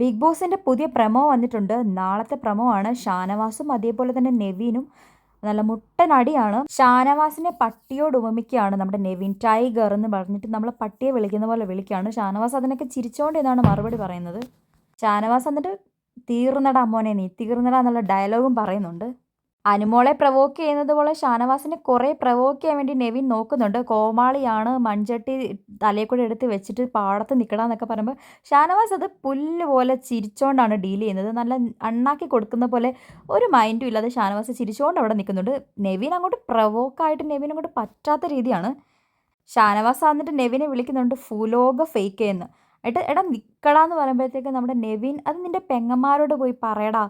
Big ബോസിൻ്റെ പുതിയ promo വന്നിട്ടുണ്ട്. നാളത്തെ പ്രമോ ആണ്. ഷാനവാസും അതേപോലെ തന്നെ നെവിനും നല്ല മുട്ടനടിയാണ്. ഷാനവാസിനെ പട്ടിയോട് ഉപമിക്കുകയാണ് നമ്മുടെ നെവിൻ. ടൈഗർ എന്ന് പറഞ്ഞിട്ട് നമ്മൾ പട്ടിയെ വിളിക്കുന്ന പോലെ വിളിക്കുകയാണ്. ഷാനവാസ് അതിനൊക്കെ ചിരിച്ചോണ്ട് എന്നാണ് മറുപടി പറയുന്നത്. ഷാനവാസ് എന്നിട്ട് തീർന്നടാ മോനെ നീ തീർന്നടാ എന്നുള്ള ഡയലോഗും പറയുന്നുണ്ട്. അനുമോളെ പ്രവോക്ക് ചെയ്യുന്നത് പോലെ ഷാനവാസിനെ കുറേ പ്രവോക്ക് ചെയ്യാൻ വേണ്ടി നെവിൻ നോക്കുന്നുണ്ട്. കോമാളിയാണ്, മൺചട്ടി തലയിൽ കൂടെ എടുത്ത് വെച്ചിട്ട് പാടത്ത് നിൽക്കണമെന്നൊക്കെ പറയുമ്പോൾ ഷാനവാസ് അത് പുല്ല് പോലെ ചിരിച്ചോണ്ടാണ് ഡീൽ ചെയ്യുന്നത്. നല്ല അണ്ണാക്കി കൊടുക്കുന്ന പോലെ ഒരു മൈൻഡും ഇല്ലാതെ ഷാനവാസ് ചിരിച്ചുകൊണ്ട് അവിടെ നിൽക്കുന്നുണ്ട്. നെവിൻ അങ്ങോട്ട് പ്രവോക്കായിട്ട് നെവിൻ അങ്ങോട്ട് പറ്റാത്ത രീതിയാണ്. ഷാനവാസ് എന്നിട്ട് നെവിനെ വിളിക്കുന്നുണ്ട് ഫുലോക ഫേക്ക് എന്ന്. എന്നിട്ട് എടാ നിൽക്കടാന്ന് പറയുമ്പോഴത്തേക്ക് നമ്മുടെ നെവിൻ അത് നിൻ്റെ പെങ്ങന്മാരോട് പോയി പറയടാ,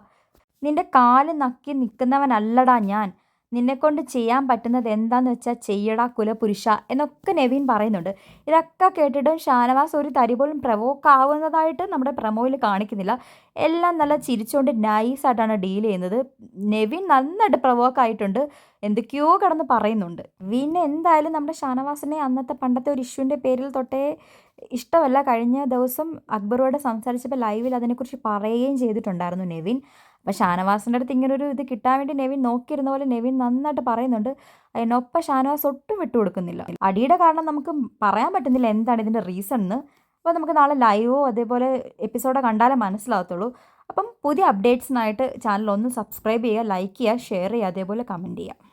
നിന്റെ കാല് നക്കി നിൽക്കുന്നവനല്ലടാ ഞാൻ, നിന്നെക്കൊണ്ട് ചെയ്യാൻ പറ്റുന്നത് എന്താന്ന് വെച്ചാൽ ചെയ്യടാ കുലപുരുഷ എന്നൊക്കെ നെവിൻ പറയുന്നുണ്ട്. ഇതൊക്കെ കേട്ടിട്ടും ഷാനവാസ് ഒരു തരി പോലും പ്രവോക്ക് ആവുന്നതായിട്ട് നമ്മുടെ പ്രമോയിൽ കാണിക്കുന്നില്ല. എല്ലാം നല്ല ചിരിച്ചുകൊണ്ട് നൈസായിട്ടാണ് ഡീൽ ചെയ്യുന്നത്. നെവിൻ നന്നായിട്ട് പ്രവോക്ക് ആയിട്ടുണ്ട്, എന്തൊക്കെയോ കിടന്ന് പറയുന്നുണ്ട്. പിന്നെ എന്തായാലും നമ്മുടെ ഷാനവാസിനെ അന്നത്തെ പണ്ടത്തെ ഒരു ഇഷ്യൂവിൻ്റെ പേരിൽ തൊട്ടേ ഇഷ്ടമല്ല. കഴിഞ്ഞ ദിവസം അക്ബറോട് സംസാരിച്ചപ്പോൾ ലൈവിൽ അതിനെക്കുറിച്ച് പറയുകയും ചെയ്തിട്ടുണ്ടായിരുന്നു നെവിൻ. അപ്പോൾ ഷാനവാസിൻ്റെ അടുത്ത് ഇങ്ങനൊരു ഇത് കിട്ടാൻ വേണ്ടി നെവിൻ നോക്കിയിരുന്ന പോലെ നെവിൻ നന്നായിട്ട് പറയുന്നുണ്ട്. അതിനൊപ്പം ഷാനവാസ് ഒട്ടും വിട്ടുകൊടുക്കുന്നില്ല. അടിയുടെ കാരണം നമുക്ക് പറയാൻ പറ്റുന്നില്ല എന്താണ് ഇതിൻ്റെ റീസൺ എന്ന്. അപ്പോൾ നമുക്ക് നാളെ ലൈവോ അതേപോലെ എപ്പിസോഡോ കണ്ടാലേ മനസ്സിലാകത്തുള്ളൂ. അപ്പം പുതിയ അപ്ഡേറ്റ്സിനായിട്ട് ചാനൽ ഒന്ന് സബ്സ്ക്രൈബ് ചെയ്യുക, ലൈക്ക് ചെയ്യുക, ഷെയർ ചെയ്യുക, അതേപോലെ കമൻറ്റ് ചെയ്യുക.